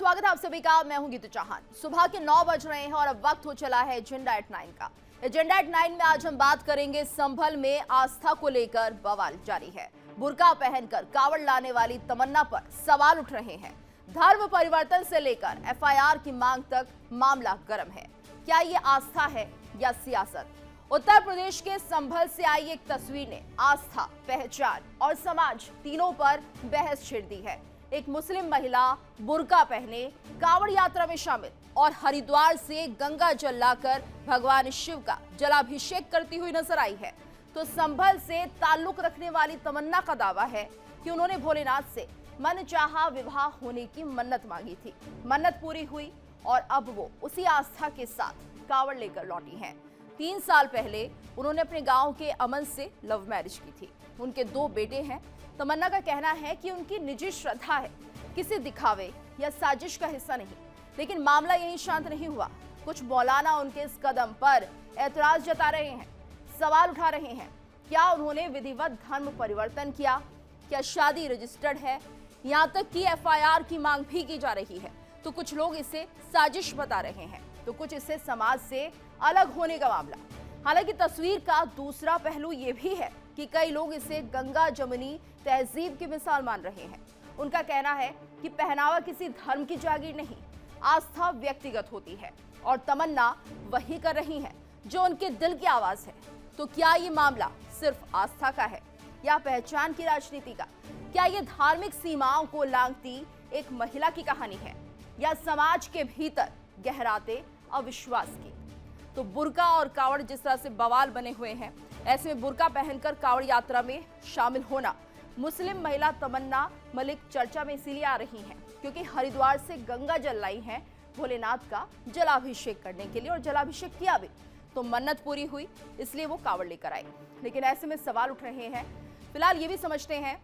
स्वागत है आप सभी का। मैं हूं गीतू चौहान। सुबह के 9 बज रहे हैं और अब वक्त हो चला है एजेंडा एट 9 का। एजेंडा एट 9 में आज हम बात करेंगे संभल में आस्था को लेकर बवाल जारी है। बुर्का पहनकर कावड़ लाने वाली तमन्ना पर सवाल उठ रहे हैं। धर्म परिवर्तन से लेकर एफआईआर की मांग तक मामला गर्म है। क्या ये आस्था है या सियासत? उत्तर प्रदेश के संभल से आई एक तस्वीर ने आस्था, पहचान और समाज तीनों पर बहस छेड़ दी है। एक मुस्लिम महिला बुर्का पहने कावड़ यात्रा में शामिल और हरिद्वार से गंगा जल लाकर भगवान शिव का जलाभिषेक करती हुई नजर आई है। तो संभल से ताल्लुक रखने वाली तमन्ना का दावा है कि उन्होंने भोलेनाथ से मनचाहा विवाह होने की मन्नत मांगी थी। मन्नत पूरी हुई और अब वो उसी आस्था के साथ कावड़ लेकर लौटी हैं। 3 साल पहले उन्होंने अपने गांव के अमन से लव मैरिज की थी। उनके 2 बेटे हैं। तमन्ना का कहना है कि उनकी निजी श्रद्धा है, किसी दिखावे या साजिश का हिस्सा नहीं। लेकिन मामला यहीं शांत नहीं हुआ। कुछ मौलाना उनके इस कदम पर ऐतराज जता रहे हैं, सवाल उठा रहे हैं। क्या उन्होंने विधिवत धर्म परिवर्तन किया? क्या शादी रजिस्टर्ड है? यहाँ तक कि एफआईआर की मांग भी की जा रही है। तो कुछ लोग इसे साजिश बता रहे हैं, तो कुछ इसे समाज से अलग होने का मामला। हालांकि तस्वीर का दूसरा पहलू ये भी है कि कई लोग इसे गंगा जमुनी तहजीब की मिसाल मान रहे हैं। उनका कहना है कि पहनावा किसी धर्म की जागीर नहीं, आस्था व्यक्तिगत होती है और तमन्ना वही कर रही हैं जो उनके दिल की आवाज है। तो क्या ये मामला सिर्फ आस्था का है या पहचान की राजनीति का? क्या ये धार्मिक सीमाओं को लांघती एक महिला की कहानी है या समाज के भीतर गहराते अविश्वास की? तो बुर्का और कावड़ जिस तरह से बवाल बने हुए हैं, ऐसे में बुर्का पहनकर कावड़ यात्रा में शामिल होना मुस्लिम महिला तमन्ना मलिक चर्चा में इसीलिए आ रही हैं क्योंकि हरिद्वार से गंगा जल लाई हैं भोलेनाथ का जलाभिषेक करने के लिए, और जलाभिषेक किया भी तो मन्नत पूरी हुई, इसलिए वो कावड़ लेकर आई। लेकिन ऐसे में सवाल उठ रहे हैं। फिलहाल ये भी समझते हैं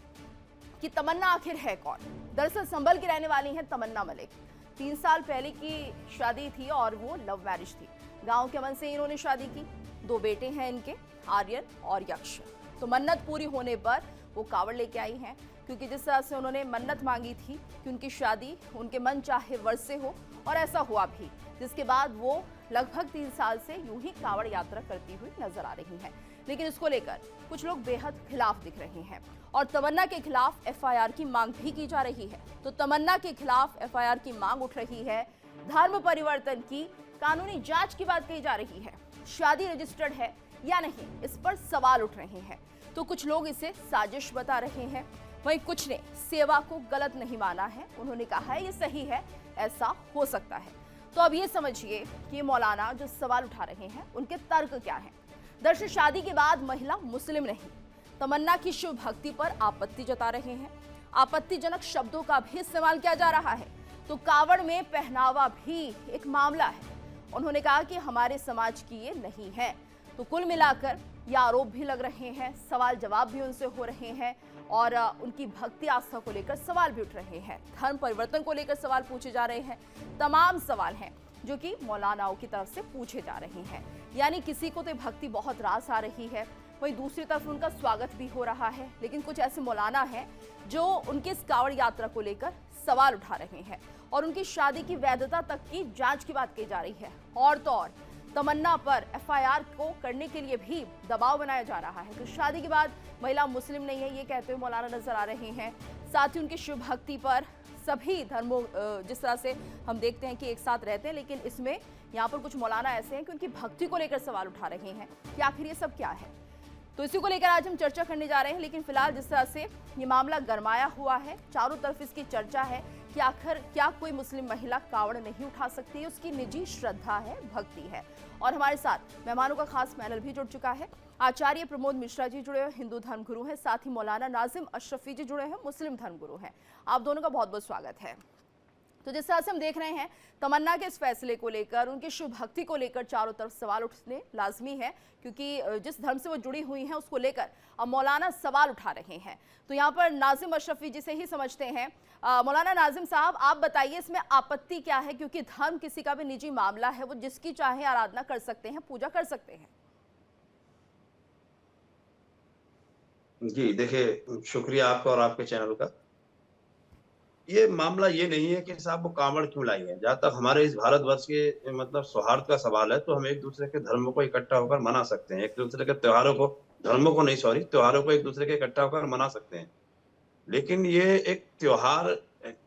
कि तमन्ना आखिर है कौन। दरअसल संभल की रहने वाली हैं तमन्ना मलिक। 3 साल पहले की शादी थी और वो लव मैरिज थी। गांव के अमन से इन्होंने शादी की। 2 बेटे हैं इनके, आर्यन और यक्ष। तो मन्नत पूरी होने पर वो कावड़ लेके आई हैं क्योंकि जिस तरह से उन्होंने मन्नत मांगी थी कि उनकी शादी उनके मन चाहे वर्ष से हो, और ऐसा हुआ भी, जिसके बाद वो लगभग 3 साल से यूं ही कावड़ यात्रा करती हुई नजर आ रही हैं। लेकिन इसको लेकर कुछ लोग बेहद खिलाफ दिख रहे हैं और तमन्ना के खिलाफ एफआईआर की मांग भी की जा रही है। तो तमन्ना के खिलाफ एफआईआर की मांग उठ रही है। धर्म परिवर्तन की कानूनी जांच की बात कही जा रही है। शादी रजिस्टर्ड है या नहीं, इस पर सवाल उठ रहे हैं। तो कुछ लोग इसे साजिश बता रहे हैं, वहीं कुछ ने सेवा को गलत नहीं माना है। उन्होंने कहा है ये सही है, ऐसा हो सकता है। तो अब ये समझिए कि मौलाना जो सवाल उठा रहे हैं उनके तर्क क्या हैं। दरअसल शादी के बाद महिला मुस्लिम नहीं, तमन्ना की शिव भक्ति पर आपत्ति जता रहे हैं। आपत्तिजनक शब्दों का भी इस्तेमाल किया जा रहा है। तो कावड़ में पहनावा भी एक मामला है। उन्होंने कहा कि हमारे समाज की ये नहीं है। तो कुल मिलाकर ये आरोप भी लग रहे हैं, सवाल जवाब भी उनसे हो रहे हैं और उनकी भक्ति आस्था को लेकर सवाल भी उठ रहे हैं। धर्म परिवर्तन को लेकर सवाल पूछे जा रहे हैं। तमाम सवाल हैं जो कि मौलानाओं की तरफ से पूछे जा रहे हैं। यानी किसी को तो भक्ति बहुत रास आ रही है, वहीं दूसरी तरफ उनका स्वागत भी हो रहा है। लेकिन कुछ ऐसे मौलाना हैं जो उनके इस कावड़ यात्रा को लेकर सवाल उठा रहे हैं और उनकी शादी की वैधता तक की जांच की बात की जा रही है। और तो और तमन्ना पर एफआईआर को करने के लिए भी दबाव बनाया जा रहा है। तो शादी के बाद महिला मुस्लिम नहीं है, ये कहते हुए मौलाना नजर आ रहे हैं। साथ ही उनकी शिव भक्ति पर सभी धर्मों, जिस तरह से हम देखते हैं कि एक साथ रहते हैं, लेकिन इसमें यहाँ पर कुछ मौलाना ऐसे हैं कि उनकी भक्ति को लेकर सवाल उठा रहे हैं कि आखिर ये सब क्या है। तो इसी को लेकर आज हम चर्चा करने जा रहे हैं। लेकिन फिलहाल जिस तरह से ये मामला गरमाया हुआ है, चारों तरफ इसकी चर्चा है कि आखिर क्या कोई मुस्लिम महिला कावड़ नहीं उठा सकती है? उसकी निजी श्रद्धा है, भक्ति है। और हमारे साथ मेहमानों का खास पैनल भी जुड़ चुका है। आचार्य प्रमोद मिश्रा जी जुड़े हुए, हिंदू धर्मगुरु हैं। साथ ही मौलाना नाजिम अशरफी जी जुड़े हैं, मुस्लिम धर्मगुरु हैं। आप दोनों का बहुत बहुत स्वागत है। तो जिस तरह से हम देख रहे हैं तमन्ना के इस फैसले को लेकर, उनकी शिव भक्ति को लेकर चारों तरफ सवाल उठने लाजमी है क्योंकि जिस धर्म से वो जुड़ी हुई हैं उसको लेकर अब मौलाना सवाल उठा रहे हैं। तो यहाँ पर नाजिम अशरफी जी से ही समझते हैं। मौलाना नाजिम साहब, आप बताइए इसमें आपत्ति क्या है? क्योंकि धर्म किसी का भी निजी मामला है, वो जिसकी चाहे आराधना कर सकते हैं, पूजा कर सकते हैं। जी देखिए, शुक्रिया आपका और आपके चैनल का। ये मामला ये नहीं है कि साहब वो कांवड़ क्यों लाई है। जहां तक हमारे इस भारतवर्ष के मतलब सौहार्द का सवाल है, तो हम एक दूसरे के धर्मों को इकट्ठा होकर मना सकते हैं, एक दूसरे के त्योहारों को, धर्मों को नहीं सॉरी, त्योहारों को एक दूसरे के इकट्ठा होकर मना सकते हैं। लेकिन ये एक त्योहार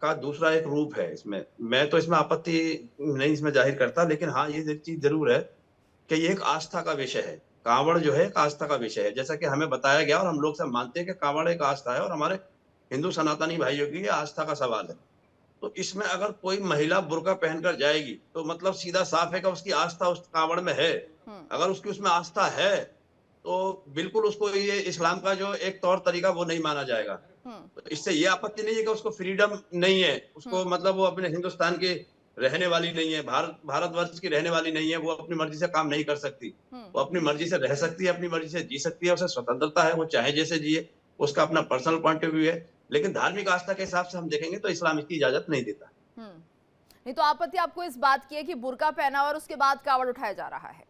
का दूसरा एक रूप है। इसमें मैं तो इसमें आपत्ति नहीं इसमें जाहिर करता, लेकिन हाँ ये एक चीज जरूर है कि ये एक आस्था का विषय है। कांवड़ जो है एक आस्था का विषय है, जैसा कि हमें बताया गया और हम लोग सब मानते हैं कि कांवड़ एक आस्था है और हमारे हिंदू सनातनी भाइयों की ये आस्था का सवाल है। तो इसमें अगर कोई महिला बुर्का पहनकर जाएगी तो मतलब सीधा साफ है कि उसकी आस्था उस कांवड़ में है। अगर उसकी उसमें आस्था है तो बिल्कुल उसको ये इस्लाम का जो एक तौर तरीका वो नहीं माना जाएगा। तो इससे ये आपत्ति नहीं है कि उसको फ्रीडम नहीं है, उसको मतलब वो अपने हिंदुस्तान की रहने वाली नहीं है, भारतवर्ष की रहने वाली नहीं है, वो अपनी मर्जी से काम नहीं कर सकती। वो अपनी मर्जी से रह सकती है, अपनी मर्जी से जी सकती है, उसे स्वतंत्रता है, वो चाहे जैसे जिए, उसका अपना पर्सनल पॉइंट ऑफ व्यू है। लेकिन धार्मिक आस्था के हिसाब से हम देखेंगे तो इस्लाम इसकी इजाजत नहीं देता। नहीं तो आपत्ति आपको इस बात की है कि बुर्का पहना और उसके बाद कावड़ उठाया जा रहा है।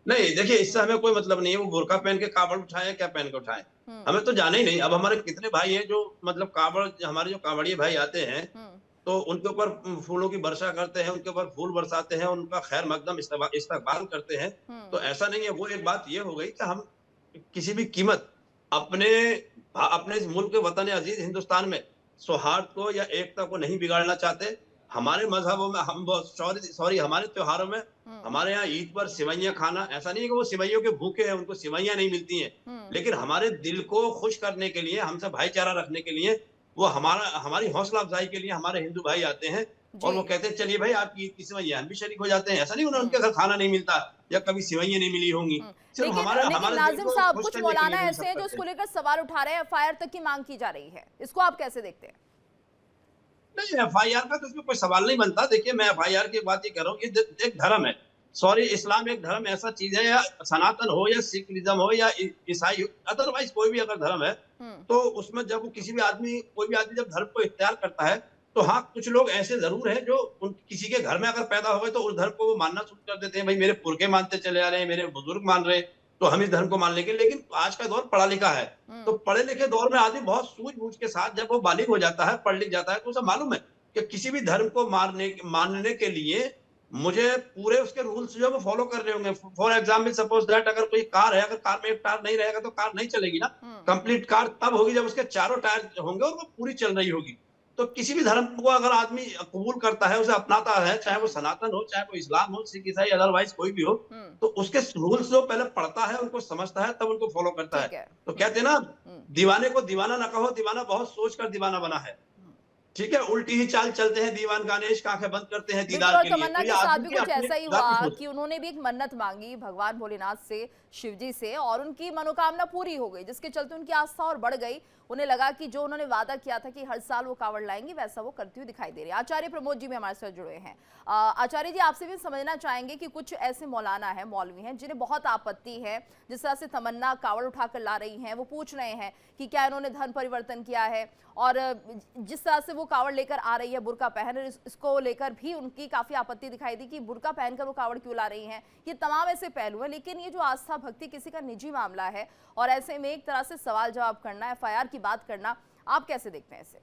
नहीं देखिए, इससे हमें कोई मतलब नहीं है वो बुर्का पहन के कावड़ उठाए क्या पहन के उठाए, हमें तो जाना ही नहीं। अब हमारे कितने भाई हैं जो मतलब कावड़, हमारे जो कावड़िए भाई आते हैं तो उनके ऊपर फूलों की वर्षा करते हैं, उनके ऊपर फूल बरसाते हैं, उनका खैर मकदम इस्तकबाल करते हैं। तो ऐसा नहीं है। वो एक बात ये हो गई कि हम किसी भी कीमत अपने अपने इस मुल्क के वतन अजीज हिंदुस्तान में सौहार्द को या एकता को नहीं बिगाड़ना चाहते। हमारे मजहबों में हम सॉरी हमारे त्योहारों में, हमारे यहाँ ईद पर सिवैयां खाना, ऐसा नहीं है कि वो सिवैयों के भूखे हैं, उनको सिवैयां नहीं मिलती हैं, लेकिन हमारे दिल को खुश करने के लिए, हमसे भाईचारा रखने के लिए, वो हमारी हौसला अफजाई के लिए हमारे हिंदू भाई आते हैं और वो कहते हैं चलिए भाई आपकी ईद की सिवैयां, हम भी शरीक हो जाते हैं। ऐसा नहीं उनके घर खाना नहीं मिलता या कभी सिवैयां नहीं मिली होंगी, सिर्फ लेकिन हमारे दिल नाजिम को साहब, खुश कुछ करने के मौलाना लिए ऐसे हैं जो इसको लेकर सवाल उठा रहे हैं, एफआईआर तक की मांग की जा रही है, इसको आप कैसे देखते हैं? नहीं, एफआईआर का तो इसमें कोई सवाल नहीं बनता। देखिए, मैं एफआईआर की बात ही कर रहा हूँ, ये एक धर्म है, सॉरी इस्लाम एक धर्म ऐसा चीज है, या सनातन हो या सिखिज्म हो या ईसाई हो, अदरवाइज कोई भी अगर धर्म है तो उसमें जब कोई भी आदमी जब धर्म को इख्तियार करता है तो हाँ कुछ लोग ऐसे जरूर हैं जो किसी के घर में अगर पैदा हो गए तो उस धर्म को वो मानना शुरू कर देते हैं। भाई मेरे पुरखे मानते चले आ रहे हैं, मेरे बुजुर्ग मान रहे हैं, तो हम इस धर्म को मान लेंगे। लेकिन आज का दौर पढ़ा लिखा है, तो पढ़े लिखे दौर में आदमी बहुत सूझबूझ के साथ जब वो बालिग हो जाता है, पढ़ लिख जाता है, तो उसे मालूम है कि किसी भी धर्म को मानने के लिए मुझे पूरे उसके रूल्स जो है वो फॉलो करने होंगे। फॉर एग्जाम्पल सपोज दैट अगर कोई कार है, अगर कार में एक टायर नहीं रहेगा तो कार नहीं चलेगी ना। कंप्लीट कार तब होगी जब उसके चारों टायर होंगे और वो पूरी चल रही होगी। तो किसी भी धर्म को अगर आदमी कबूल करता है, उसे अपनाता है, चाहे वो सनातन हो, चाहे वो इस्लाम हो, सिख, ईसाई, अदरवाइज कोई भी हो, तो उसके रूल्स जो पहले पढ़ता है, उनको समझता है, तब उनको फॉलो करता है। तो कहते हैं ना, दीवाने को दीवाना ना कहो, दीवाना बहुत सोच कर दीवाना बना है। ठीक है, उल्टी ही चाल चलते हैं दीवान गानेश, आंखें बंद करते हैं दीदार के लिए। तमन्ना के साथ भी कुछ ऐसा ही हुआ कि उन्होंने भी एक मन्नत मांगी भगवान भोलेनाथ से, शिवजी से, और उनकी मनोकामना पूरी हो गई, जिसके चलते उनकी आस्था और बढ़ गई। उन्हें लगा कि जो उन्होंने वादा किया था कि हर साल वो कावड़ लाएंगे, वैसा वो करती हुई दिखाई दे रही है। आचार्य प्रमोद जी भी हमारे साथ जुड़े हैं। आचार्य जी, आपसे भी समझना चाहेंगे कि कुछ ऐसे मौलाना है, मौलवी हैं, जिन्हें बहुत आपत्ति है जिस तरह से तमन्ना कावड़ उठाकर ला रही हैं। वो पूछ रहे हैं कि क्या इन्होंने धर्म परिवर्तन किया है, और जिस तरह से वो कावड़ लेकर आ रही है बुर्का पहन, इसको लेकर भी उनकी काफी आपत्ति दिखाई दी कि बुर्का पहनकर वो कावड़ क्यों ला रही हैं। ये तमाम ऐसे पहलू हैं, लेकिन ये जो आस्था भक्ति किसी का निजी मामला है और ऐसे में एक तरह से सवाल जवाब करना, एफआईआर की बात करना, आप कैसे देखते हैं इसे?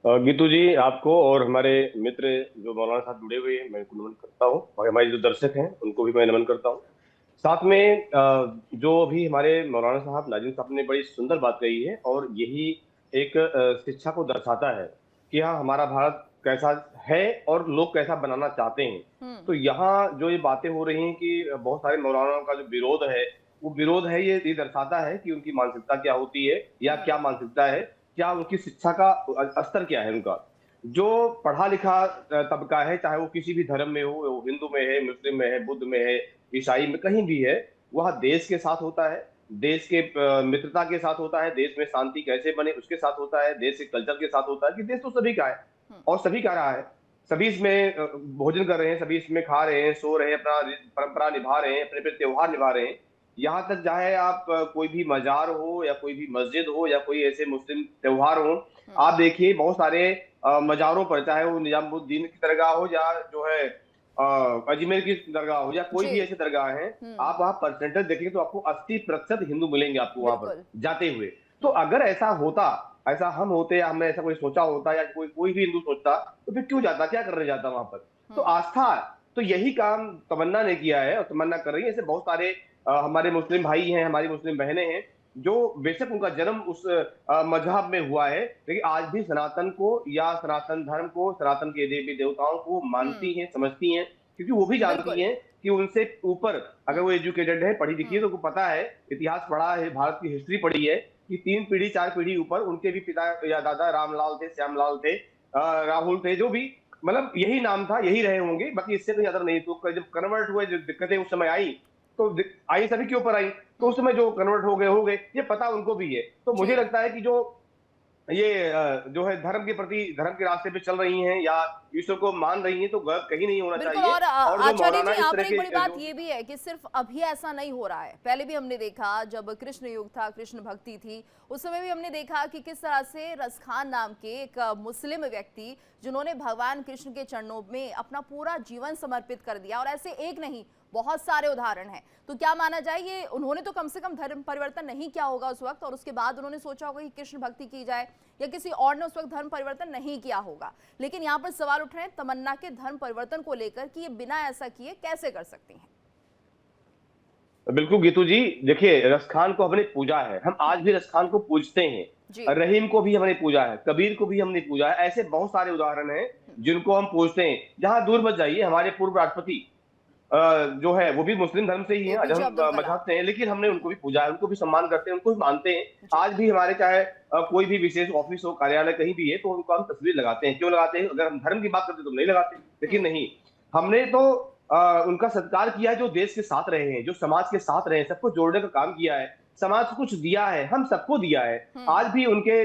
गीतू जी, आपको और हमारे मित्र जो मौलाना साहब जुड़े हुए हैं, मैं उनको नमन करता हूँ, और हमारे जो दर्शक हैं उनको भी मैं नमन करता हूँ। साथ में जो अभी हमारे मौलाना साहब नाजिम साहब ने बड़ी सुंदर बात कही है, और यही एक शिक्षा को दर्शाता है कि हाँ हमारा भारत कैसा है और लोग कैसा बनाना चाहते हैं। तो यहाँ जो ये बातें हो रही हैं कि बहुत सारे मौलानाओं का जो विरोध है, वो विरोध है, ये दर्शाता है कि उनकी मानसिकता क्या होती है, या क्या मानसिकता है, क्या उनकी शिक्षा का स्तर क्या है उनका। जो पढ़ा लिखा तबका है, चाहे वो किसी भी धर्म में हो, वो हिंदू में है, मुस्लिम में है, बुद्ध में है, ईसाई में, कहीं भी है, वह देश के साथ होता है, देश के मित्रता के साथ होता है, देश में शांति कैसे बने उसके साथ होता है, देश के कल्चर के साथ होता है कि देश तो सभी का है और सभी का रहा है, सभी इसमें भोजन कर रहे हैं, सभी इसमें खा रहे हैं, सो रहे हैं, अपना परंपरा निभा रहे हैं, अपने अपने त्योहार निभा रहे हैं। यहाँ तक चाहे आप कोई भी मजार हो या कोई भी मस्जिद हो या कोई ऐसे मुस्लिम त्योहार हो, आप देखिए बहुत सारे मजारों पर, चाहे वो निजामुद्दीन की दरगाह हो या जो है अजमेर की दरगाह हो या कोई भी ऐसी दरगाह है, आप वहाँ परसेंटेज देखेंगे तो आपको 80% हिंदू मिलेंगे आपको वहां पर जाते हुए। तो अगर ऐसा होता ऐसा हम होते, हमने ऐसा कोई सोचा होता या कोई कोई भी हिंदू सोचता तो फिर क्यों जाता, क्या करने जाता वहां पर। तो आस्था, तो यही काम तमन्ना ने किया है और तमन्ना कर रही है। ऐसे बहुत सारे हमारे मुस्लिम भाई हैं, हमारी मुस्लिम बहनें हैं, जो बेशक उनका जन्म उस मजहब में हुआ है, लेकिन आज भी सनातन को या सनातन धर्म को, सनातन के देवी देवताओं को मानती हैं, समझती हैं, क्योंकि वो भी जानती बिल्कुल। हैं कि उनसे ऊपर, अगर वो एजुकेटेड है, पढ़ी लिखी है, तो उनको पता है, इतिहास पढ़ा है, भारत की हिस्ट्री पढ़ी है कि 3 पीढ़ी 4 पीढ़ी ऊपर उनके भी पिता या दादा रामलाल थे, श्यामलाल थे, राहुल थे, जो भी, मतलब यही नाम था, यही रहे होंगे, बाकी इससे कोई ज्यादा नहीं। तो जब कन्वर्ट हुए, जब दिक्कतें उस समय आई, तो आई सभी के ऊपर आई, तो उस समय जो कन्वर्ट हो गए, ये पता उनको भी है। तो मुझे जी। लगता है कि जो ये जो है धर्म के प्रति, धर्म के रास्ते पे चल रही हैं या ईश्वर को मान रही हैं, तो गलत कहीं नहीं होना बिल्कुल। चाहिए। और और जो आचार्य मौलाना जी, इस यहाँ तरह पर एक बड़ी के बात जो ये भी है कि सिर्फ अभी ऐसा नहीं हो रहा है, पहले भी हमने देखा जब कृष्ण युग था, कृष्ण भक्ति थी, उस समय भी हमने देखा कि किस तरह से रसखान नाम के एक मुस्लिम व्यक्ति, जिन्होंने भगवान कृष्ण के चरणों में अपना पूरा जीवन समर्पित कर दिया, और ऐसे एक नहीं बहुत सारे उदाहरण हैं। तो क्या माना जाए, ये उन्होंने तो कम से कम धर्म परिवर्तन नहीं किया होगा उस वक्त, और उसके बाद उन्होंने सोचा होगा कि कृष्ण भक्ति की जाए, या किसी और ने उस वक्त धर्म परिवर्तन नहीं किया होगा। लेकिन यहाँ पर सवाल उठ रहे हैं तमन्ना के धर्म परिवर्तन को लेकर कि ये बिना ऐसा किए कैसे कर सकती हैं। बिल्कुल गीतू जी, देखिए रसखान को हमने पूजा है, हम आज भी रसखान को पूजते हैं, जी। रहीम को भी हमने पूजा है, कबीर को भी हमने पूजा है, ऐसे बहुत सारे उदाहरण हैं जिनको हम पूजते हैं। जहां दूर मत जाइए, हमारे पूर्व राष्ट्रपति जो है वो भी मुस्लिम धर्म से ही है, एपीजे हम अब्दुल कलाम। मजहब से हैं, लेकिन हमने उनको भी पूजा है, उनको भी सम्मान करते हैं, उनको भी मानते हैं। जी। आज भी हमारे चाहे कोई भी विशेष ऑफिस हो, कार्यालय कहीं भी है, तो उनको हम तस्वीर लगाते हैं। क्यों लगाते हैं? अगर हम धर्म की बात करते तो नहीं लगाते, लेकिन नहीं, हमने तो उनका सत्कार किया है, जो देश के साथ रहे हैं, जो समाज के साथ रहे हैं, सबको जोड़ने का काम किया है, समाज को कुछ दिया है, हम सबको दिया है। आज भी उनके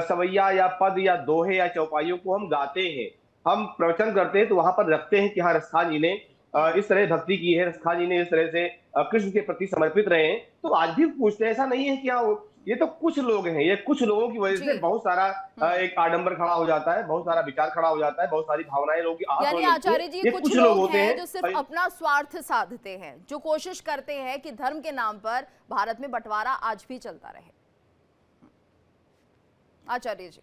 सवैया या पद या दोहे या चौपाइयों को हम गाते हैं, हम प्रवचन करते हैं, तो वहां पर रखते हैं कि हाँ, रसखान जी ने इस तरह भक्ति की है, रसखान जी ने इस तरह से कृष्ण के प्रति समर्पित रहे हैं, तो आज भी पूछते हैं। ऐसा नहीं है कि हाँ, ये तो कुछ लोग हैं, ये कुछ लोगों की वजह से जी। बहुत सारा एक आडंबर खड़ा हो जाता है, बहुत सारा विचार खड़ा हो जाता है, बहुत सारी भावनाएं लोगों की आहत यानी होने लगती है। आचार्य जी, ये कुछ कुछ लोग लोग होते हैं जो सिर्फ हैं। अपना स्वार्थ साधते हैं, जो कोशिश करते हैं कि धर्म के नाम पर भारत में बंटवारा आज भी चलता रहे। आचार्य जी,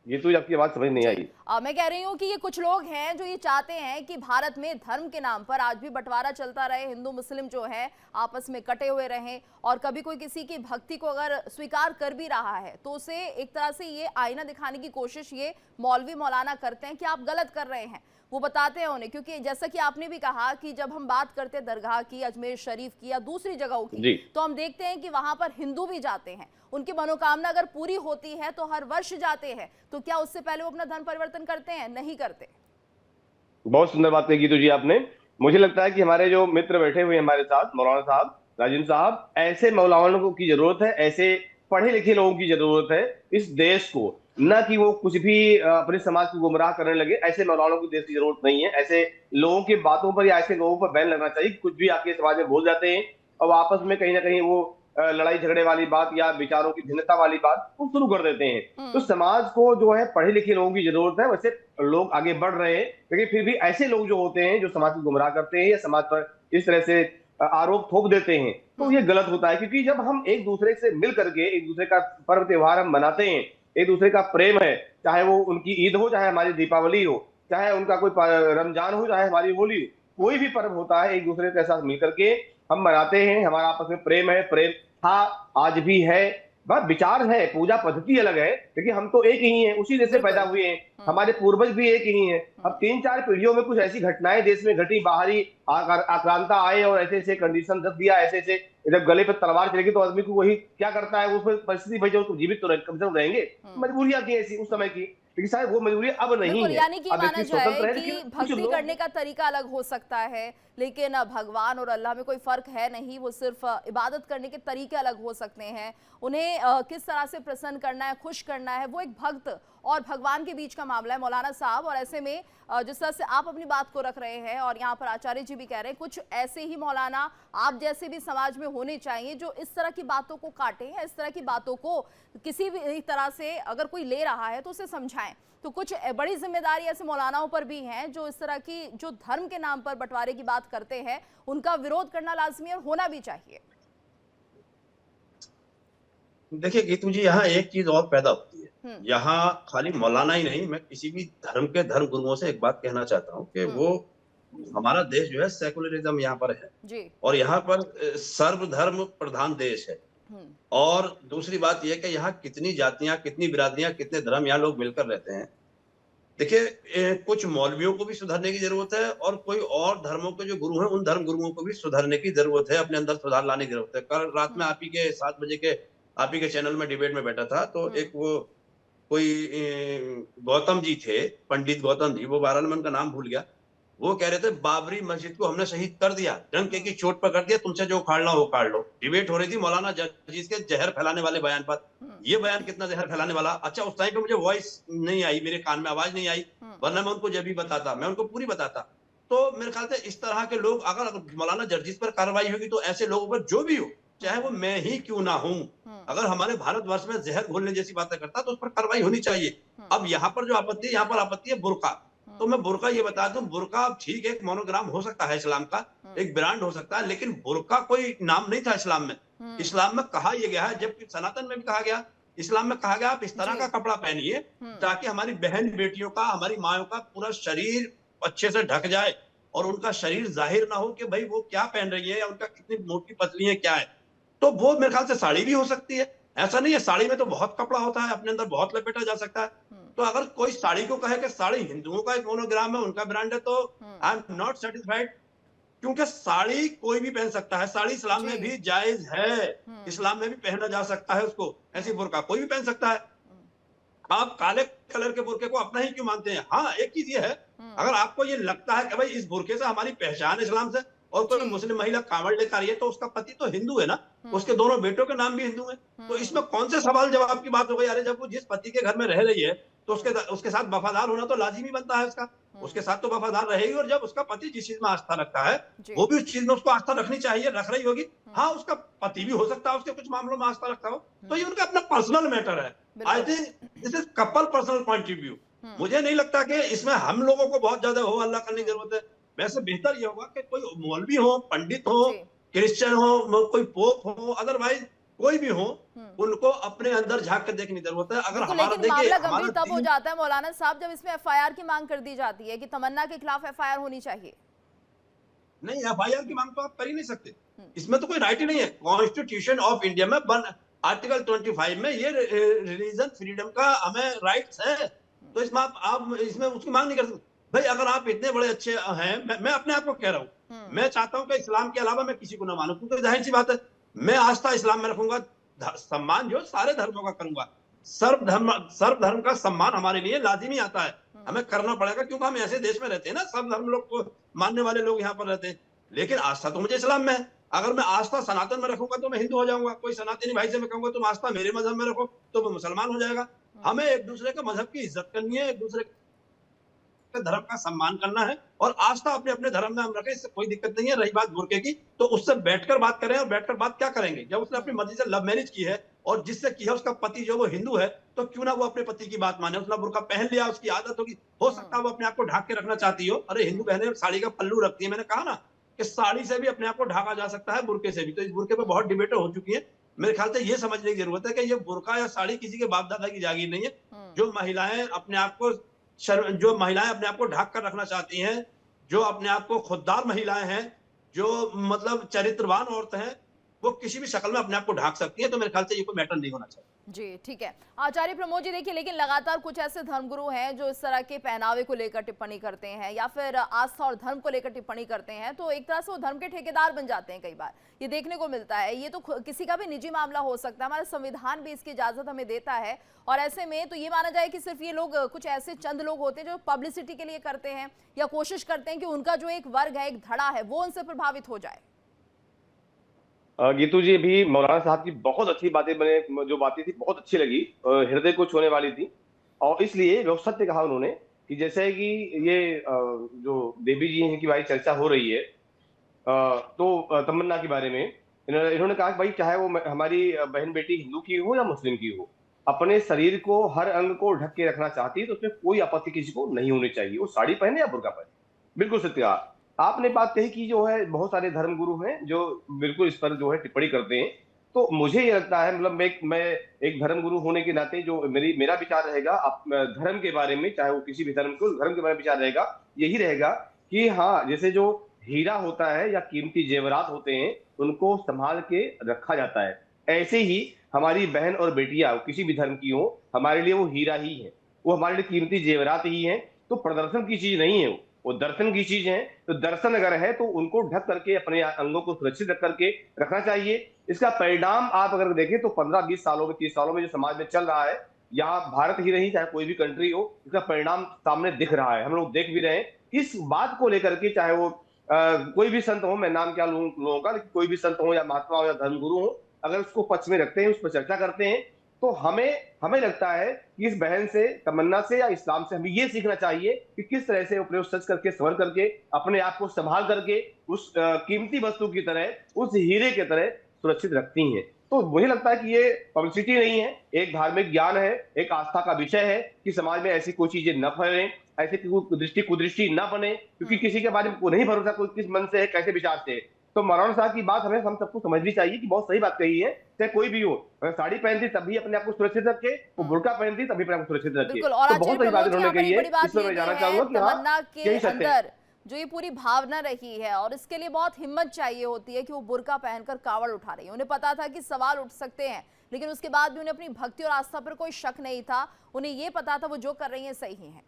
ये तो आपकी बात समझ नहीं आई। मैं कह रही हूँ कि ये कुछ लोग हैं जो ये चाहते हैं कि भारत में धर्म के नाम पर आज भी बंटवारा चलता रहे, हिंदू मुस्लिम जो है आपस में कटे हुए रहें, और कभी कोई किसी की भक्ति को अगर स्वीकार कर भी रहा है तो उसे एक तरह से ये आईना दिखाने की कोशिश ये मौलवी मौलाना करते हैं कि आप गलत कर रहे हैं। वो बताते हैं उन्हें, क्योंकि जैसा कि आपने भी कहा कि जब हम बात करते हैं दरगाह की, अजमेर शरीफ की या दूसरी जगहों की, तो हम देखते हैं कि वहां पर हिंदू भी जाते हैं, उनकी मनोकामना अगर पूरी होती है तो हर वर्ष जाते हैं, तो क्या उससे पहले वो अपना धर्म परिवर्तन करते हैं? नहीं करते। बहुत सुंदर बात कही गीतू जी आपने। मुझे लगता है कि हमारे जो मित्र बैठे हुए हैं हमारे साथ, मौलाना साहब, राजिम साहब, ऐसे मौलानाओं की जरूरत है, ऐसे पढ़े लिखे लोगों की जरूरत है इस देश को, न कि वो कुछ भी अपने समाज को गुमराह करने लगे। ऐसे मौलानाओं को देश की जरूरत नहीं है। ऐसे लोगों की बातों पर या ऐसे लोगों पर बैन लगना चाहिए, कुछ भी आके समाज में बोल जाते हैं और आपस में कहीं ना कहीं वो लड़ाई झगड़े वाली बात या विचारों की भिन्नता वाली बात वो शुरू कर देते हैं। तो समाज को जो है पढ़े लिखे लोगों की जरूरत है। वैसे लोग आगे बढ़ रहे हैं, लेकिन फिर भी ऐसे लोग जो होते हैं जो समाज को गुमराह करते हैं या समाज पर इस तरह से आरोप थोप देते हैं, तो ये गलत होता है। क्योंकि जब हम एक दूसरे से मिल करके एक दूसरे का पर्व त्योहार हम मनाते हैं, एक दूसरे का प्रेम है, चाहे वो उनकी ईद हो, चाहे हमारी दीपावली हो, चाहे उनका कोई रमजान हो, चाहे हमारी होली हो, कोई भी पर्व होता है, एक दूसरे के साथ मिल करके हम मनाते हैं। हमारा आपस में प्रेम है, प्रेम था, आज भी है। बस विचार है, पूजा पद्धति अलग है, लेकिन हम तो एक ही हैं, उसी देश से पैदा हुए हैं, हमारे पूर्वज भी एक ही हैं। अब 3-4 पीढ़ियों में कुछ ऐसी घटनाएं देश में घटी, बाहरी आक्रांता आए और ऐसे ऐसे कंडीशन रख दिया, ऐसे ऐसे जब गले पर तलवार चलेगी तो आदमी को वही क्या करता है, उस परिस्थिति में जो जीवित तो कम से कम रहेंगे। मजबूरियां थी ऐसी उस समय की, लेकिन शायद वो मजबूरी अब नहीं है। यानी कि अब माना व्यक्ति जाए स्वतंत्र है, कि लेकिन कुछ भक्ति लोग करने का तरीका अलग हो सकता है, लेकिन भगवान और अल्लाह में कोई फर्क है नहीं। वो सिर्फ इबादत करने के तरीके अलग हो सकते हैं, उन्हें किस तरह से प्रसन्न करना है, खुश करना है, वो एक भक्त और भगवान के बीच का मामला है मौलाना साहब। और ऐसे में जिस तरह से आप अपनी बात को रख रहे हैं और यहाँ पर आचार्य जी भी कह रहे हैं, कुछ ऐसे ही मौलाना आप जैसे भी समाज में होने चाहिए जो इस तरह की बातों को काटें, इस तरह की बातों को किसी भी तरह से अगर कोई ले रहा है तो उसे समझाएं। तो कुछ बड़ी जिम्मेदारी ऐसे मौलानाओं पर भी हैं जो इस तरह की, जो धर्म के नाम पर बंटवारे की बात करते हैं, उनका विरोध करना लाजमी और होना भी चाहिए। देखिए गीतू जी, यहाँ एक चीज और पैदा होती है। हम्म। यहाँ खाली मौलाना ही नहीं, मैं किसी भी धर्म के धर्म गुरुओं से एक बात कहना चाहता हूँ कि वो हमारा देश जो है सेकुलरिज्म यहाँ पर है, जी। और यहाँ पर सर्वधर्म प्रधान देश है। हम्म। और दूसरी बात यह कि यहाँ कितनी जातियां, कितनी बिरादरियां, कितने धर्म यहाँ लोग मिलकर रहते हैं। देखिए, कुछ मौलवियों को भी सुधरने की जरूरत है, और कोई और धर्मों के जो गुरु हैं उन धर्म गुरुओं को भी सुधरने की जरूरत है, अपने अंदर सुधार लाने की जरूरत है। कल रात में आप ही के 7 बजे के आप ही के चैनल में डिबेट में बैठा था, तो एक वो कोई गौतम जी थे, पंडित गौतम जी, वो बहरहाल मैं उनका नाम भूल गया। वो कह रहे थे बाबरी मस्जिद को हमने शहीद कर दिया, डंके की चोट पर कर दिया, तुमसे जो उखाड़ना हो उखाड़ लो। डिबेट हो रही थी मौलाना जर्जिस के जहर फैलाने वाले बयान पर। ये बयान कितना जहर फैलाने वाला। अच्छा, उस टाइम पे मुझे वॉइस नहीं आई, मेरे कान में आवाज नहीं आई, वरना मैं उनको जब भी बताता, मैं उनको पूरी बताता। तो मेरे ख्याल से इस तरह के लोग, अगर मौलाना जर्जिस पर कार्रवाई होगी तो ऐसे लोगों पर जो भी हो, चाहे वो मैं ही क्यों ना हूं, अगर हमारे भारतवर्ष में जहर घोलने जैसी बातें करता तो उस पर कार्रवाई होनी चाहिए। अब यहाँ पर जो आपत्ति है, यहाँ पर आपत्ति है बुर्का। तो मैं बुर्का ये बता दूं, बुर्का ठीक है, एक मोनोग्राम हो सकता है इस्लाम का, एक ब्रांड हो सकता है, लेकिन बुर्का कोई नाम नहीं था इस्लाम में। इस्लाम में कहा यह गया है, जबकि सनातन में भी कहा गया, इस्लाम में कहा गया आप इस तरह का कपड़ा पहनिए ताकि हमारी बहन बेटियों का, हमारी मायों का पूरा शरीर अच्छे से ढक जाए, और उनका शरीर जाहिर ना हो कि भाई वो क्या पहन रही है, या उनका कितनी मोटी पतली है, क्या है। तो वो मेरे ख्याल से साड़ी भी हो सकती है। ऐसा नहीं है, साड़ी में तो बहुत कपड़ा होता है, अपने अंदर बहुत लपेटा जा सकता है। तो अगर कोई साड़ी को कहे कि साड़ी हिंदुओं का एक मोनोग्राम है, उनका ब्रांड है, तो आई एम नॉट सेटिस्फाइड। क्योंकि साड़ी कोई भी पहन सकता है, साड़ी इस्लाम में भी जायज है, इस्लाम में भी पहना जा सकता है उसको। ऐसी बुर्का कोई भी पहन सकता है। आप काले कलर के बुर्के को अपना ही क्यों मानते हैं? हाँ, एक चीज ये है, अगर आपको ये लगता है कि भाई इस बुर्के से हमारी पहचान इस्लाम से, और कोई मुस्लिम महिला कांवड़ लेकर आ रही है, तो उसका पति तो हिंदू है ना, उसके दोनों बेटों के नाम भी हिंदू हैं, तो इसमें कौन से सवाल जवाब की बात हो गई? अरे जब वो जिस पति के घर में रह रही है, तो उसके साथ वफादार होना तो लाजिमी बनता है उसका, उसके साथ तो वफादार रहेगी। और जब उसका पति जिस चीज में आस्था रखता है, वो भी उस चीज में उसको आस्था रखनी चाहिए, रख रही होगी। हाँ, उसका पति भी हो सकता है उसके कुछ मामलों में आस्था रखता हो, तो ये उनका अपना पर्सनल मैटर है। I think this is couple personal point of view. मुझे नहीं लगता कि इसमें हम लोगों को बहुत ज्यादा हो हल्ला करने की जरूरत है। वैसे बेहतर ये होगा कि कोई मौलवी हो, पंडित हो, क्रिश्चियन हो, कोई पोप हो, अदरवाइज कोई भी हो, उनको अपने अंदर झांक कर देखने की जरूरत है। अगर हमारा, लेकिन देखिए, मामला गंभीर तब हो जाता है मौलाना साहब जब इसमें एफआईआर की मांग कर दी जाती है कि तमन्ना के खिलाफ एफआईआर होनी चाहिए। नहीं, एफआईआर की मांग तो आप कर ही नहीं सकते, इसमें तो कोई राइट ही नहीं है। कॉन्स्टिट्यूशन ऑफ इंडिया में आर्टिकल 25 में ये रिलीजन फ्रीडम का हमें राइट्स है, तो इसमें आप इसमें उसकी मांग नहीं कर सकते। भाई अगर आप इतने बड़े अच्छे हैं, मैं अपने आप को कह रहा हूँ, मैं चाहता हूँ कि इस्लाम के अलावा मैं किसी को ना मानूं, क्योंकि जाहिर सी बात है, मैं आस्था इस्लाम में रखूंगा, सम्मान जो सारे धर्मों का करूंगा। सर्व धर्म का सम्मान हमारे लिए लाजिमी आता है, हमें करना पड़ेगा, क्योंकि हम ऐसे देश में रहते हैं ना, सब धर्म लोग को मानने वाले लोग यहाँ पर रहते हैं। लेकिन आस्था तो मुझे इस्लाम में है। अगर मैं आस्था सनातन में रखूंगा तो मैं हिंदू हो जाऊंगा, कोई सनातनी भाई से मैं कहूंगा तुम आस्था मेरे मजहब में रखो, तो वो मुसलमान हो जाएगा। हमें एक दूसरे के मजहब की इज्जत करनी है, एक दूसरे के धर्म का सम्मान करना है, और आस्था अपने अपने धर्म में हम रखें, इससे कोई दिक्कत नहीं है। रही बात बुर्के की, तो उससे बैठकर बात करें, और बैठकर बात क्या करेंगे? जब उसने अपनी मर्जी से लव मैरिज की है और जिससे की है उसका पति जो वो हिंदू है, तो क्यों ना वो अपने पति की बात माने। उसने बुर्का पहन लिया, उसकी आदत होगी, हो सकता है वो अपने आप को ढाक के रखना चाहती हो। अरे हिंदू बहनें साड़ी का पल्लू रखती है, मैंने कहा ना कि साड़ी से भी अपने आप को ढाका जा सकता है, बुर्के से भी। तो इस बुर्के पे बहुत डिबेटें हो चुकी है। मेरे ख्याल से ये समझने की जरूरत है कि ये बुर्का या साड़ी किसी के बाप दादा की जागीर नहीं है। जो महिलाएं अपने आप को ढक कर रखना चाहती हैं, जो अपने आप को खुददार महिलाएं हैं, जो मतलब चरित्रवान औरतें हैं, वो किसी भी शक्ल में अपने आप को ढाक सकती है। तो मेरे ख्याल से ये कोई मैटर नहीं होना चाहिए। जी ठीक है आचार्य प्रमोद जी, देखिए लेकिन लगातार कुछ ऐसे धर्मगुरु हैं जो इस तरह के पहनावे को लेकर टिप्पणी करते हैं या फिर आस्था और धर्म को लेकर टिप्पणी करते हैं, तो एक तरह से वो धर्म के ठेकेदार बन जाते हैं। कई बार ये देखने को मिलता है। ये तो किसी का भी निजी मामला हो सकता है, हमारा संविधान भी इसकी इजाजत हमें देता है। और ऐसे में तो ये माना जाए कि सिर्फ ये लोग कुछ ऐसे चंद लोग होते हैं जो पब्लिसिटी के लिए करते हैं या कोशिश करते हैं कि उनका जो एक वर्ग है, एक धड़ा है, वो उनसे प्रभावित हो जाए। गीतू जी, भी मौलाना साहब की बहुत अच्छी बातें जो बातें थी बहुत अच्छी लगी, हृदय को छूने वाली थी। और इसलिए वो सत्य कहा उन्होंने कि जैसे कि ये जो देवी जी हैं की भाई चर्चा हो रही है, तो तमन्ना के बारे में इन्होंने कहा कि भाई चाहे वो हमारी बहन बेटी हिंदू की हो या मुस्लिम की हो, अपने शरीर को हर अंग को ढक के रखना चाहती है तो उसमें कोई आपत्ति किसी को नहीं होनी चाहिए, वो साड़ी पहने या बुर्का पहने। बिल्कुल सत्य कहा आपने। बात कही कि जो है बहुत सारे धर्मगुरु हैं जो बिल्कुल इस पर जो है टिप्पणी करते हैं, तो मुझे ये लगता है, मतलब मैं एक धर्म गुरु होने के नाते जो मेरा विचार रहेगा धर्म के बारे में, चाहे वो किसी भी धर्म के बारे में विचार रहेगा, यही रहेगा कि हाँ, जैसे जो हीरा होता है या कीमती जेवरात होते हैं, उनको संभाल के रखा जाता है, ऐसे ही हमारी बहन और बेटियां किसी भी धर्म की हो, हमारे लिए वो हीरा ही है, वो हमारे लिए कीमती जेवरात ही है। तो प्रदर्शन की चीज नहीं है, वो दर्शन की चीज है। तो दर्शन अगर है तो उनको ढक करके अपने अंगों को सुरक्षित रख करके रखना चाहिए। इसका परिणाम आप अगर देखें तो 15-20 सालों में, 30 सालों में जो समाज में चल रहा है, या भारत ही नहीं, चाहे कोई भी कंट्री हो, इसका परिणाम सामने दिख रहा है, हम लोग देख भी रहे हैं। इस बात को लेकर के, चाहे वो कोई भी संत हो, मैं नाम क्या लूं लोगों का, लेकिन कोई भी संत हो या महात्मा हो या धर्मगुरु हो, अगर उसको पक्ष में रखते हैं, उस पर चर्चा करते हैं, तो हमें लगता है कि इस बहन से, तमन्ना से या इस्लाम से हमें ये सीखना चाहिए कि किस तरह से प्रयोग सच करके, सवर करके, अपने आप को संभाल करके उस कीमती वस्तु की तरह, उस हीरे की तरह सुरक्षित रखती हैं। तो मुझे लगता है कि ये पब्लिसिटी नहीं है, एक धार्मिक ज्ञान है, एक आस्था का विषय है कि समाज में ऐसी कोई चीजें न फैले, ऐसी कुदृष्टि न बने, क्योंकि किसी के बारे में नहीं भरोसा कोई किस मन से है, कैसे विचार से है। तो मौलाना साहब की बात हम सबको समझनी चाहिए कि बहुत सही बात कही है, चाहे कोई भी हो, अगर साड़ी पहनती तभी अपने आप को सुरक्षित रखे, वो बुर्का पहनती तभी अपने आप को सुरक्षित रखे। बिल्कुल। और तो बहुत सही बात उन्होंने कही है, इसमें मैं जानना चाहूंगा कि हाँ, तमन्ना के यही सत्य है। अंदर जो ये पूरी भावना रही है, और इसके लिए बहुत हिम्मत चाहिए होती है कि वो बुर्का पहनकर कावड़ उठा रही है। उन्हें पता था कि सवाल उठ सकते हैं, लेकिन उसके बाद भी उन्हें अपनी भक्ति और आस्था पर कोई शक नहीं था। उन्हें ये पता था वो जो कर रही है सही है।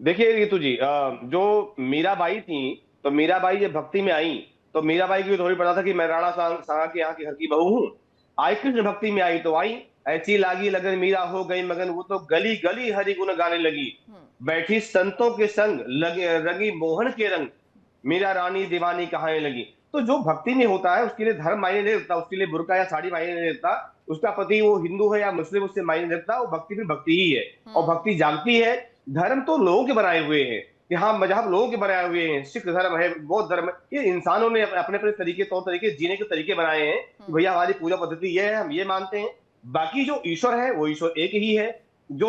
देखिए रितु जी, जो मीराबाई थी, तो मीराबाई जब भक्ति में आई, तो मीराबाई को थोड़ी पता था कि मैं राणा साहब के यहाँ की घर की बहू हूँ। आई कृष्ण भक्ति में आई तो आई, ऐसी लागी लगन मीरा हो गई मगन, वो तो गली गली हरि गुण गाने लगी, बैठी संतों के संग लगे रंगी मोहन के रंग, मीरा रानी दीवानी कहाने लगी। तो जो भक्ति में होता है उसके लिए धर्म मायने नहीं रखता, उसके लिए बुर्का या साड़ी मायने नहीं रखता, उसका पति वो हिंदू है या मुस्लिम उससे मायने नहीं रखता, वो भक्ति फिर भक्ति ही है। और भक्ति जागती है। धर्म तो लोगों के बनाए हुए हैं, कि हाँ मजहब लोगों के बनाए हुए हैं, सिख धर्म है, बौद्ध धर्म है, ये इंसानों ने अपने अपने तरीके, तौर तरीके, जीने के तरीके बनाए हैं कि भैया हमारी पूजा पद्धति ये है, हम ये मानते हैं। बाकी जो ईश्वर है वो ईश्वर एक ही है। जो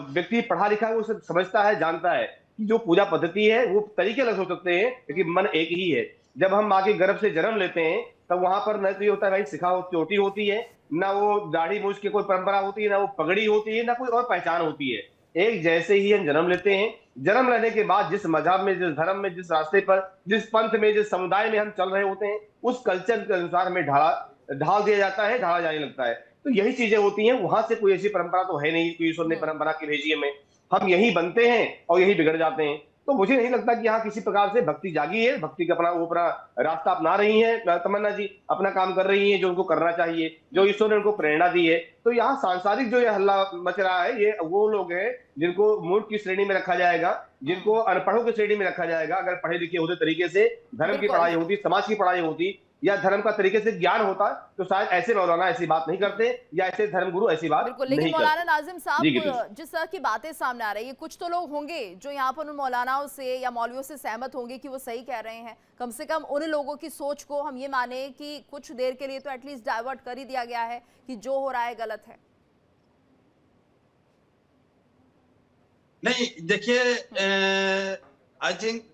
व्यक्ति पढ़ा लिखा है वो सब समझता है, जानता है कि जो पूजा पद्धति है वो तरीके अलग हो सकते हैं, लेकिन मन एक ही है। जब हम माँ के गर्भ से जन्म लेते हैं तब वहां पर न तो ये होता है भाई सिखा चोटी होती है, ना वो दाढ़ी मूछ की कोई परंपरा होती है, ना वो पगड़ी होती है, ना कोई और पहचान होती है। एक जैसे ही हम जन्म लेते हैं, जन्म लेने के बाद जिस मजहब में, जिस धर्म में, जिस रास्ते पर, जिस पंथ में, जिस समुदाय में हम चल रहे होते हैं, उस कल्चर के अनुसार हमें ढाल दिया जाता है, ढाला जाने लगता है। तो यही चीजें होती हैं। वहां से कोई ऐसी परंपरा तो है नहीं कि ईश्वर ने परंपरा की भेजी है हमें, हम यही बनते हैं और यही बिगड़ जाते हैं। तो मुझे नहीं लगता कि यहाँ किसी प्रकार से भक्ति जागी है, भक्ति का अपना रास्ता अपना रही है तमन्ना जी, अपना काम कर रही है जो उनको करना चाहिए, जो ईश्वर ने उनको प्रेरणा दी है। तो यहाँ सांसारिक जो ये हल्ला मच रहा है, ये वो लोग हैं जिनको मूर्ख की श्रेणी में रखा जाएगा, जिनको अनपढ़ों की श्रेणी में रखा जाएगा। अगर पढ़े लिखे होते तरीके से, धर्म की पढ़ाई होती, समाज की पढ़ाई होती, या धर्म का तरीके से ज्ञान होता, तो शायद ऐसे मौलाना ऐसी बात नहीं करते, या ऐसे धर्मगुरु ऐसी बात बिल्कुल। नहीं लेकिन करते। मौलाना नाजिम साहब, जिस तरह की बातें सामने आ रही है, कुछ तो लोग होंगे जो यहाँ पर उन मौलानाओं से या मौलवियों से सहमत होंगे कि वो सही कह रहे हैं। कम से कम उन लोगों की सोच को हम ये माने कि कुछ देर के लिए तो एटलीस्ट डाइवर्ट कर ही दिया गया है कि जो हो रहा है गलत है। नहीं देखिए, आई थिंक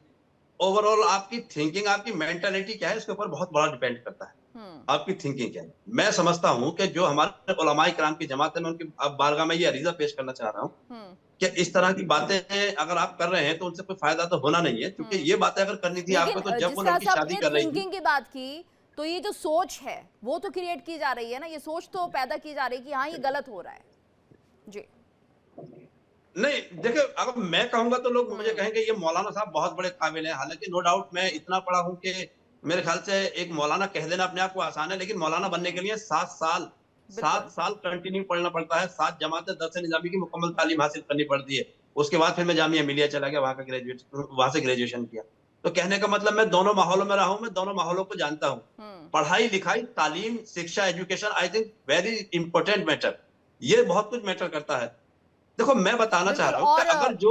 ओवरऑल आपकी थिंकिंग, आपकी मेंटालिटी क्या है, इसके ऊपर बहुत बड़ा डिपेंड करता है। आपकी थिंकिंग क्या है। मैं समझता हूं कि जो हमारे उलमाए किराम की जमात है, मैं उनकी अब बारगाह में ये अरीजा पेश करना चाह रहा हूं कि इस तरह की बातें अगर आप कर रहे हैं तो उनसे कोई फायदा तो होना नहीं है, क्योंकि ये बातें अगर करनी थी आपको तो जब वो लड़की शादी कर रही थी। थिंकिंग की बात की तो ये जो सोच है वो तो क्रिएट की जा रही है ना, ये सोच तो पैदा की जा रही है कि हाँ ये गलत हो रहा है जी। नहीं देखिए, अगर मैं कहूंगा तो लोग मुझे कहेंगे ये मौलाना साहब बहुत बड़े काबिल हैं। हालांकि नो डाउट मैं इतना पढ़ा हूं कि मेरे ख्याल से एक मौलाना कह देना अपने आप को आसान है, लेकिन मौलाना बनने के लिए 7 साल कंटिन्यू पढ़ना पड़ता है। 7 जमातें दर्स निजामी की मुकम्मल तालीम हासिल करनी पड़ती है। उसके बाद फिर मैं जामिया मिलिया चला गया, वहां से ग्रेजुएशन किया। तो कहने का मतलब मैं दोनों माहौलों में रहा हूं, मैं दोनों माहौलों को जानता हूं। पढ़ाई लिखाई, तालीम, शिक्षा, education I think very important matter. ये बहुत कुछ मैटर करता है। देखो मैं बताना चाह रहा हूं कि अगर जो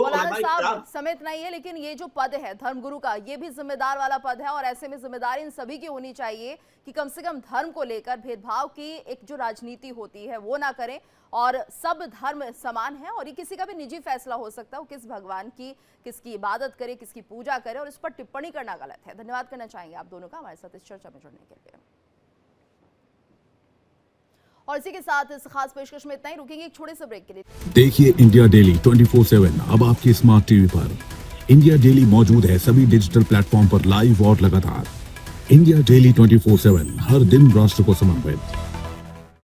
समय इतना ही है, लेकिन ये जो पद है धर्मगुरु का, ये भी जिम्मेदार वाला पद है। और ऐसे में जिम्मेदारी इन सभी की होनी चाहिए कि कम से कम धर्म को लेकर भेदभाव की एक जो राजनीति होती है वो ना करें, और सब धर्म समान है और ये किसी का भी निजी फैसला हो सकता है वो किस भगवान की, किसकी इबादत करे, किसकी पूजा करे, और इस पर टिप्पणी करना गलत है। धन्यवाद करना चाहेंगे आप दोनों का हमारे साथ इस चर्चा में जुड़ने के लिए। और इसी के साथ इस खास पेशकश में इतना ही, रुकेंगे एक छोटे से ब्रेक के लिए। देखिए इंडिया डेली 24/7 अब आपकी स्मार्ट टीवी पर। इंडिया डेली मौजूद है सभी डिजिटल प्लेटफॉर्म पर लाइव और लगातार। इंडिया डेली 24/7 हर दिन राष्ट्र को समर्पित।